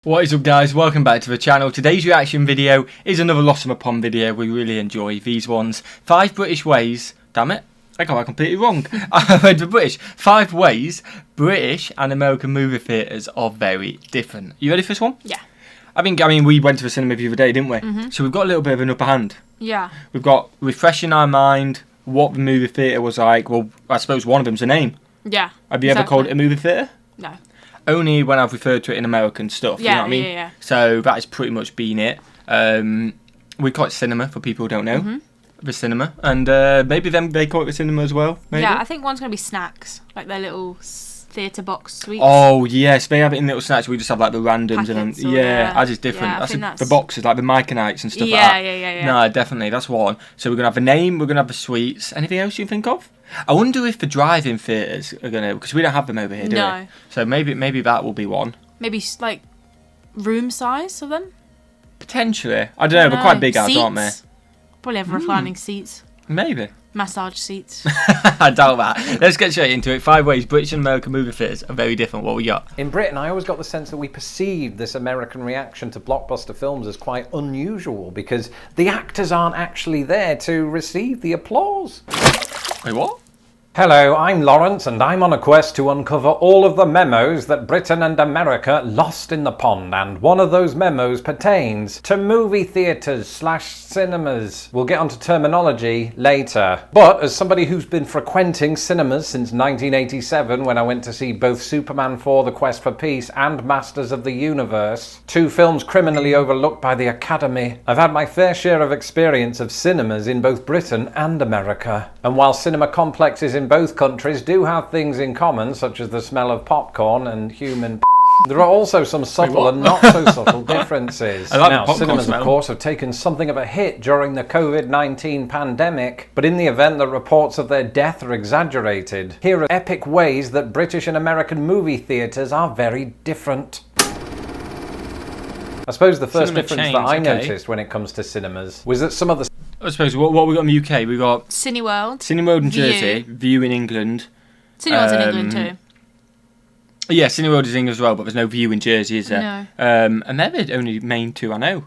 What is up, guys? Welcome back to the channel. Today's reaction video is another Lost in the Pond video. We really enjoy these ones. 5 British ways. Damn it, I got that completely wrong. I went for British. 5 ways British and American movie theatres are very different. You ready for this one? Yeah. I mean, we went to the cinema the other day, didn't we? So we've got a little bit of an upper hand. Yeah. We've got refreshing our mind what the movie theatre was like. Well, I suppose one of them's a name. Yeah. Have you ever called it a movie theatre? No. Only when I've referred to it in American stuff, you know what I mean? Yeah. So that has pretty much been it. We call it cinema, for people who don't know. The cinema. And maybe they call it the cinema as well, maybe? Yeah, I think one's going to be snacks, like their little theatre box sweets. Oh, yes, they have it in little snacks. We just have like the randoms. Packets and ours is different. Yeah, that's the boxes, like the Myconites and stuff like that. Yeah. No, definitely, that's one. So we're going to have the name, we're going to have the sweets. Anything else you think of? I wonder if the drive-in theatres are going to... Because we don't have them over here, do we? So maybe that will be one. Maybe, like, room size of them? Potentially. I don't know, they're quite big ads, aren't they? Probably have reclining seats. Maybe. Massage seats. I doubt that. Let's get straight into it. 5 ways British and American movie theatres are very different. What we got? In Britain, I always got the sense that we perceived this American reaction to blockbuster films as quite unusual because the actors aren't actually there to receive the applause. Wait, what? Hello, I'm Lawrence and I'm on a quest to uncover all of the memos that Britain and America lost in the pond, and one of those memos pertains to movie theatres / cinemas. We'll get onto terminology later. But as somebody who's been frequenting cinemas since 1987 when I went to see both Superman 4: The Quest for Peace and Masters of the Universe, 2 films criminally overlooked by the Academy, I've had my fair share of experience of cinemas in both Britain and America. And while cinema complexes in both countries do have things in common, such as the smell of popcorn and human there are also some subtle and not so subtle differences. Now, cinemas, of course, have taken something of a hit during the COVID-19 pandemic, but in the event that reports of their death are exaggerated, here are epic ways that British and American movie theatres are very different. I suppose the first difference that I noticed when it comes to cinemas was that some of the... I suppose, what we got in the UK? We got... Cineworld. Cineworld in Jersey, View in England. Cineworld's in England too. Yeah, Cineworld is in England as well, but there's no View in Jersey, is there? No. And they're the only main 2 I know.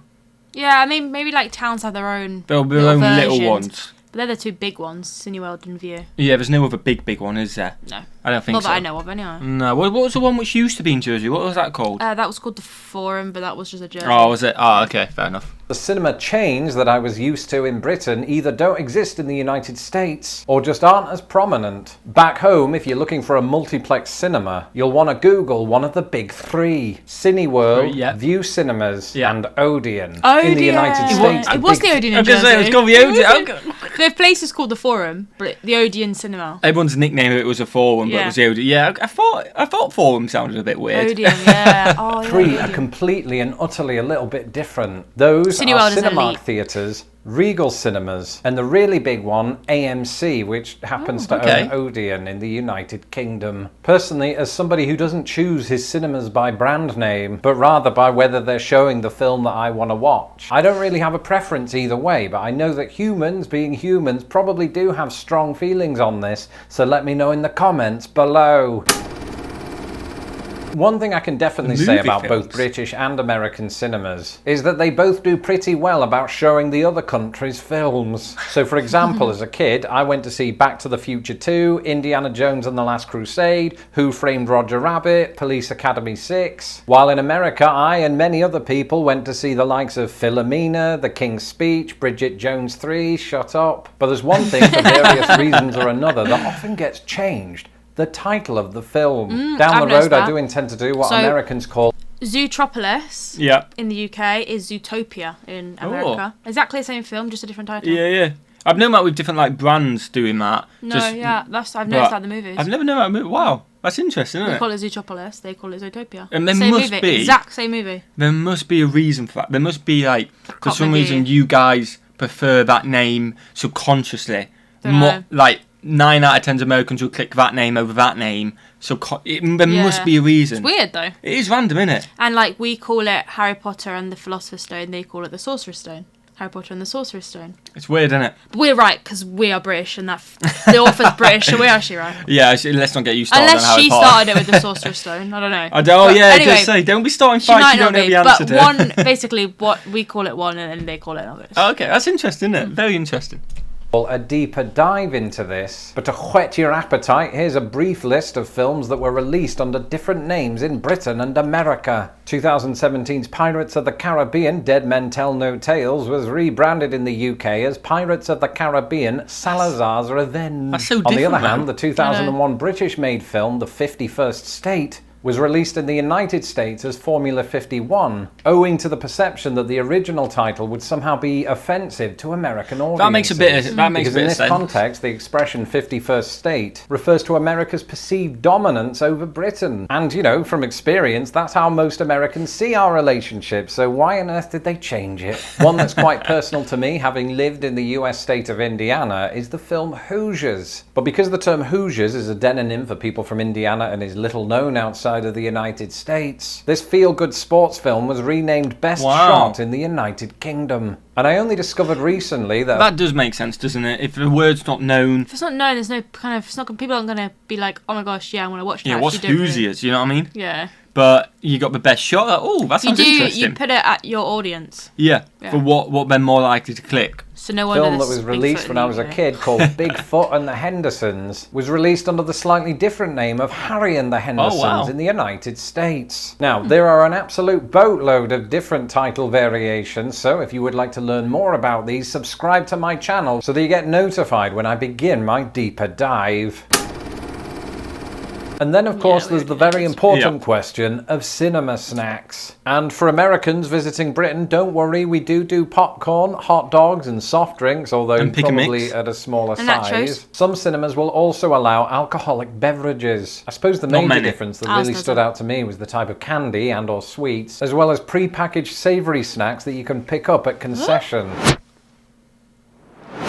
Yeah, I mean, maybe like towns have their own They'll be their own little ones. But they're the 2 big ones, Cineworld and View. Yeah, there's no other big one, is there? No. I don't think so. Not that I know of, anyway. No. What was the one which used to be in Jersey? What was that called? That was called the Forum, but that was just a Jersey. Oh, was it? Oh, okay, fair enough. The cinema chains that I was used to in Britain either don't exist in the United States or just aren't as prominent. Back home, if you're looking for a multiplex cinema, you'll want to Google one of the big 3. Cineworld, View Cinemas, and Odeon. In the United States. It was the Odeon in Jersey. It's called the Odeon. The place is called the Forum, but the Odeon Cinema. Everyone's nickname it was a Forum, but it was the Odeon. Yeah, I thought Forum sounded a bit weird. Odeon, yeah. Oh, yeah. 3 are completely and utterly a little bit different. Those are Cinemark theatres, Regal Cinemas, and the really big one, AMC, which happens to own Odeon in the United Kingdom. Personally, as somebody who doesn't choose his cinemas by brand name, but rather by whether they're showing the film that I want to watch, I don't really have a preference either way, but I know that humans, being humans, probably do have strong feelings on this, so let me know in the comments below. One thing I can definitely say about both British and American cinemas is that they both do pretty well about showing the other country's films. So for example, as a kid, I went to see Back to the Future 2, Indiana Jones and the Last Crusade, Who Framed Roger Rabbit, Police Academy 6, while in America I and many other people went to see the likes of Philomena, The King's Speech, Bridget Jones 3, Shut Up. But there's one thing for various reasons or another that often gets changed. The title of the film. Down the road, I do intend to do what Americans call Zootropolis in the UK is Zootopia in America. Exactly the same film, just a different title. Yeah. I've known that with different like brands doing that. No, I've noticed that in the movies. I've never known that movie. Wow, that's interesting, isn't it? They call it Zootropolis, they call it Zootopia. And there must be exact same movie. There must be a reason for that. There must be like for some reason you guys prefer that name subconsciously. Like 9 out of 10 Americans will click that name over that name. So there must be a reason. It's weird though. It is random, isn't it? And like we call it Harry Potter and the Philosopher's Stone, they call it the Sorcerer's Stone. Harry Potter and the Sorcerer's Stone. It's weird, isn't it? But we're right, because we are British, and the author's British, so we're actually right. Yeah, let's not get you started on Unless Harry she Potter. started it with the Sorcerer's Stone. I don't know. Anyway, just say, don't be starting fights you don't know the answer to. But one, basically, what we call it one, and then they call it another. Oh, okay, that's interesting, isn't it? Very interesting. A deeper dive into this, but to whet your appetite, here's a brief list of films that were released under different names in Britain and America. 2017's Pirates of the Caribbean, Dead Men Tell No Tales, was rebranded in the UK as Pirates of the Caribbean, Salazar's Revenge. That's so different. On the other hand, the 2001 British-made film, The 51st State, was released in the United States as Formula 51, owing to the perception that the original title would somehow be offensive to American audiences. That makes a bit of sense. Because in this context, the expression 51st State refers to America's perceived dominance over Britain. And, you know, from experience, that's how most Americans see our relationship, so why on earth did they change it? One that's quite personal to me, having lived in the US state of Indiana, is the film Hoosiers. But because the term Hoosiers is a demonym for people from Indiana and is little known outside of the United States, this feel-good sports film was renamed Best Shot in the United Kingdom. And I only discovered recently that... That does make sense, doesn't it? If the word's not known... If it's not known, there's no kind of... It's not, people aren't going to be like, oh my gosh, yeah, I want to watch that. Yeah, what's Hoosiers, you know what I mean? Yeah. But you got the best shot. Oh, that sounds interesting. You put it at your audience. Yeah, for what they're more likely to click. So no film that was released when I was a kid called Bigfoot and the Hendersons was released under the slightly different name of Harry and the Hendersons in the United States. Now, there are an absolute boatload of different title variations, so if you would like to learn more about these, subscribe to my channel so that you get notified when I begin my deeper dive. And then, of course, there's the very important question of cinema snacks. And for Americans visiting Britain, don't worry, we do popcorn, hot dogs and soft drinks, although probably at a smaller size. Some cinemas will also allow alcoholic beverages. I suppose the major difference that really stood out to me was the type of candy and or sweets, as well as pre-packaged savoury snacks that you can pick up at concession.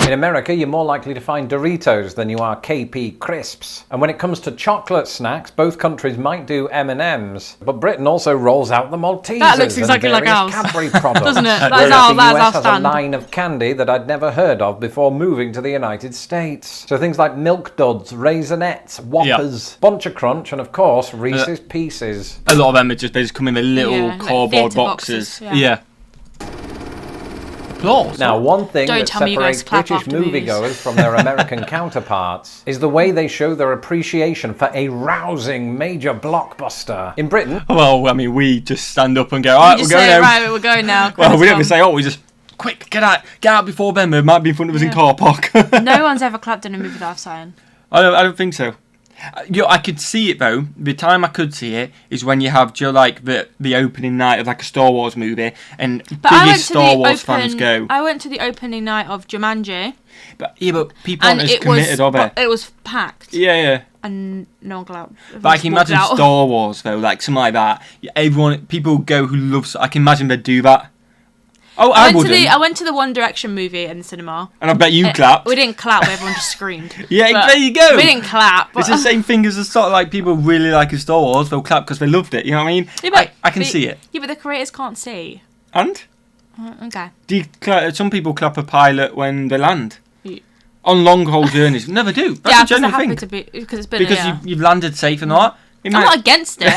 In America, you're more likely to find Doritos than you are KP crisps. And when it comes to chocolate snacks, both countries might do M&Ms. But Britain also rolls out the Maltesers. That looks exactly like ours. Cadbury products. Doesn't it? Whereas the US has a line of candy that I'd never heard of before moving to the United States. So things like Milk Duds, Raisinets, Whoppers, Bunch of Crunch, and of course, Reese's Pieces. A lot of them are just, they just come in the little cardboard boxes. Yeah. Now, one thing that separates British moviegoers from their American counterparts is the way they show their appreciation for a rousing major blockbuster. In Britain... Well, I mean, we just stand up and go, alright, we're going now. Right, we're going now. Well, we don't even say, we just, quick, get out before Ben might be in front of us in car park. No one's ever clapped in a movie that I've seen. I don't think so. I could see it though. The time I could see it is when you have like the opening night of like a Star Wars movie, and biggest Star Wars fans go. I went to the opening night of Jumanji. But people aren't as committed of it. It was packed. Yeah. And no one clapped. But I can imagine Star Wars though, like something like that. People go who love. I can imagine they'd do that. Oh, I went to the One Direction movie in the cinema. And I bet you clapped. We didn't clap, everyone just screamed. Yeah, there you go. We didn't clap. It's the same thing as the sort of like people really like a Star Wars, they'll clap because they loved it, you know what I mean? Yeah, I can see it. Yeah, but the creators can't see. And? Okay. Some people clap a pilot when they land. On long haul journeys. Never do. That's a genuine thing. Because you've landed safe and all that. I'm not against it.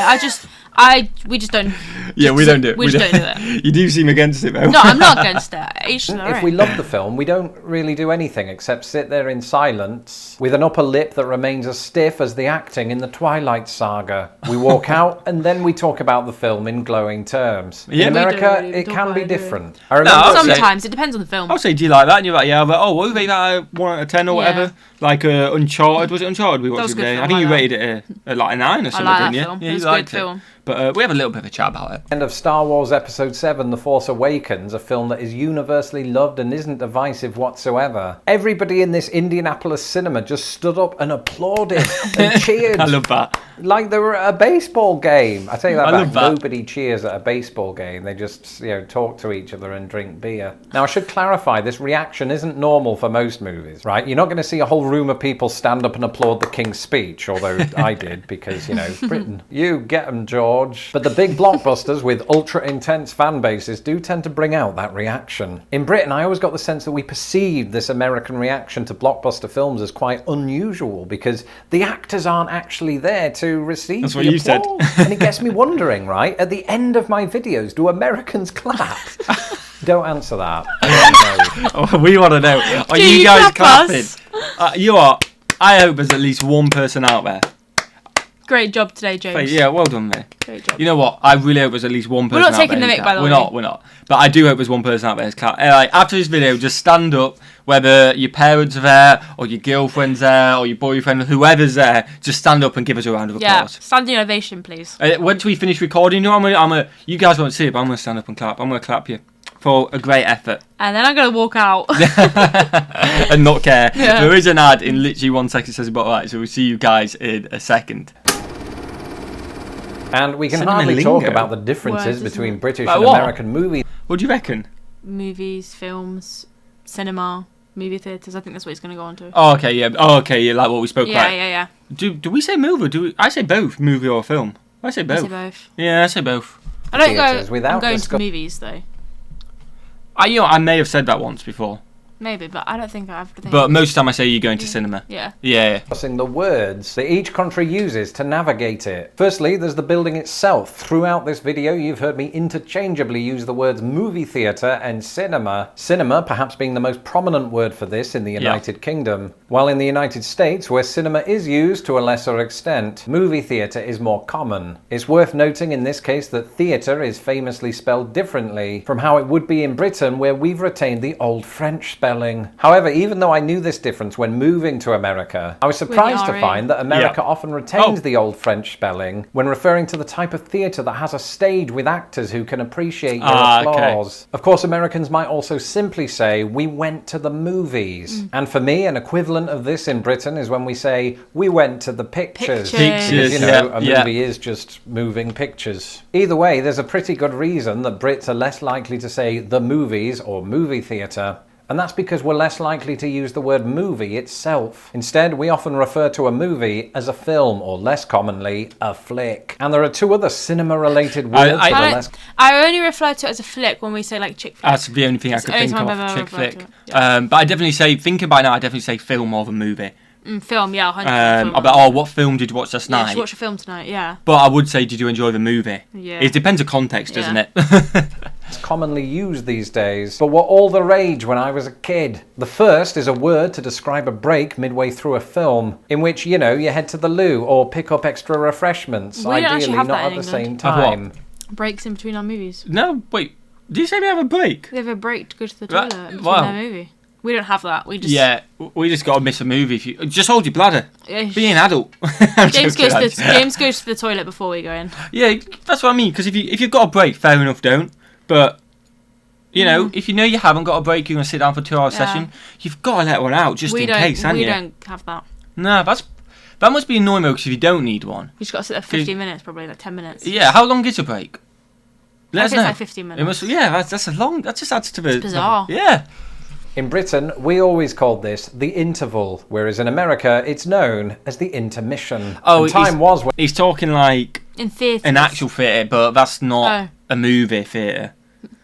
We just don't. Yeah, we don't do it. We just don't do it. You do seem against it, though. No, I'm not against it. If we love the film, we don't really do anything except sit there in silence with an upper lip that remains as stiff as the acting in the Twilight Saga. We walk out and then we talk about the film in glowing terms. In America, it can be different. Sometimes it depends on the film. I'll say, do you like that? And you're like, yeah. But what rate that? 1 out of 10 or whatever. Like Uncharted. Was it Uncharted we watched today? I think you rated it like a 9 or something, didn't you? Yeah, it was a good film. But we have a little bit of a chat about it. End of Star Wars Episode 7, The Force Awakens, a film that is universally loved and isn't divisive whatsoever. Everybody in this Indianapolis cinema just stood up and applauded and cheered. I love that. Like they were at a baseball game. I tell you that nobody cheers at a baseball game. They just, talk to each other and drink beer. Now, I should clarify, this reaction isn't normal for most movies, right? You're not going to see a whole room of people stand up and applaud the King's speech, although I did because, Britain. You get 'em, George. George. But the big blockbusters with ultra-intense fan bases do tend to bring out that reaction. In Britain, I always got the sense that we perceived this American reaction to blockbuster films as quite unusual because the actors aren't actually there to receive That's the what you said. And it gets me wondering, right? At the end of my videos, do Americans clap? Don't answer that. Oh, we want to know. Are you guys clapping? You are. I hope there's at least one person out there. Great job today, James. Yeah, well done, mate. Great job. You know what? I really hope there's at least one person out there. We're not taking the mic, by the way. We're not. But I do hope there's one person out there who's clap. Like, after this video, just stand up, whether your parents are there, or your girlfriend's there, or your boyfriend, whoever's there, just stand up and give us a round of applause. Yeah, standing ovation, please. Once we finish recording, you guys won't see it, but I'm going to stand up and clap. I'm going to clap you for a great effort. And then I'm going to walk out. And not care. Yeah. There is an ad in literally 1 second, says about right, so we'll see you guys in a second. And we can hardly talk about the differences between British and American movies. What do you reckon? Movies, films, cinema, movie theatres. I think that's what he's going to go on to. Oh, okay, yeah. Like what we spoke about. Yeah. Do we say movie or I say both, movie or film? I say both. Yeah, I say both. I don't go, I'm going to movies, though. I may have said that once before. Maybe, but I don't think I have to think. But most of the time I say you're going to cinema. Yeah. Discussing the words that each country uses to navigate it. Firstly, there's the building itself. Throughout this video, you've heard me interchangeably use the words movie theatre and cinema. Cinema perhaps being the most prominent word for this in the United Kingdom. While in the United States, where cinema is used to a lesser extent, movie theatre is more common. It's worth noting in this case that theatre is famously spelled differently from how it would be in Britain, where we've retained the old French spelling. However, even though I knew this difference when moving to America, I was surprised to find that America often retains the old French spelling when referring to the type of theatre that has a stage with actors who can appreciate your applause. Okay. Of course, Americans might also simply say, we went to the movies. And for me, an equivalent of this in Britain is when we say, we went to the pictures. Because, you know, a movie is just moving pictures. Either way, there's a pretty good reason that Brits are less likely to say the movies or movie theatre. And that's because we're less likely to use the word movie itself. Instead, we often refer to a movie as a film, or less commonly, a flick. And there are two other cinema-related words I only refer to it as a flick when we say like chick flick. That's the only thing I could think of, chick flick. But I definitely say, thinking about it now, I definitely say film more than movie. Film, yeah, 100%. I'll be like, what film did you watch last night? Yeah, watch a film tonight, yeah. But I would say, did you enjoy the movie? Yeah. It depends on context, doesn't it? It's commonly used these days, but were all the rage when I was a kid. The first is a word to describe a break midway through a film, in which, you know, you head to the loo or pick up extra refreshments, ideally not at the same time. Breaks in between our movies. No, wait. Did you say we have a break? We have a break to go to the toilet in between our movie. We don't have that. We just got to miss a movie. If you just hold your bladder, be an adult. James goes to the toilet before we go in. Yeah, that's what I mean. Because if you've got a break, fair enough, don't. But you know, if you know you haven't got a break, you're gonna sit down for a 2-hour session. You've got to let one out just in case, haven't you? We don't have that. No, that must be annoying because if you don't need one, you just got to sit there 15 minutes, probably like 10 minutes. Yeah, how long is a break? Let us know. It's like 15 minutes. It must. That's a long. That just adds to the. It's bizarre. Yeah. In Britain, we always called this the interval, whereas in America, it's known as the intermission. Oh, he's talking like in theatre, an actual theatre, but that's not a movie theatre.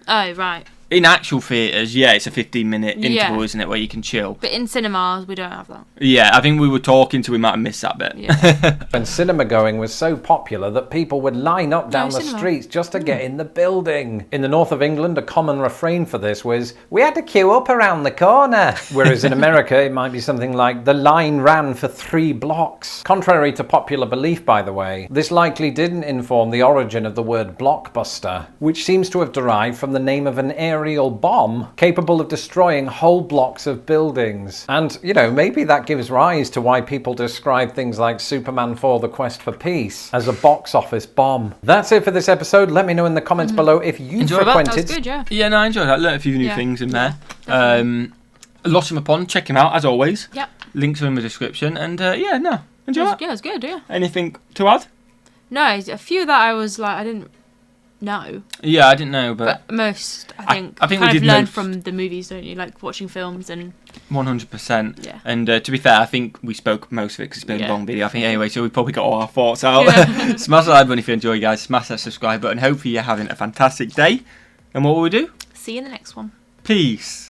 Oh, right. In actual theatres, yeah, it's a 15-minute interval, isn't it, where you can chill. But in cinemas, we don't have that. Yeah, I think we were talking we might have missed that bit. Yeah. And cinema going was so popular that people would line up down the streets just to get in the building. In the north of England, a common refrain for this was, we had to queue up around the corner. Whereas in America, it might be something like, the line ran for 3 blocks. Contrary to popular belief, by the way, this likely didn't inform the origin of the word blockbuster, which seems to have derived from the name of an aerial bomb capable of destroying whole blocks of buildings. And, you know, maybe that gives rise to why people describe things like Superman 4: The Quest for Peace as a box office bomb. That's it for this episode. Let me know in the comments below if you frequented... That was good, yeah. Yeah, no, I enjoyed that. Learned a few new things in there. Lossum Upon, check him out, as always. Yep. Links are in the description. And, enjoy it. Yeah, it's good, yeah. Anything to add? No, a few that I was like, I didn't know. Yeah, I didn't know, but most, I think we kind did of learn know from the movies, don't you? Like watching films and... 100%. Yeah. And to be fair, I think we spoke most of it because it's been a long video, I think, anyway, so we probably got all our thoughts out. Smash the like button if you enjoy, guys. Smash that subscribe button. Hopefully you're having a fantastic day. And what will we do? See you in the next one. Peace.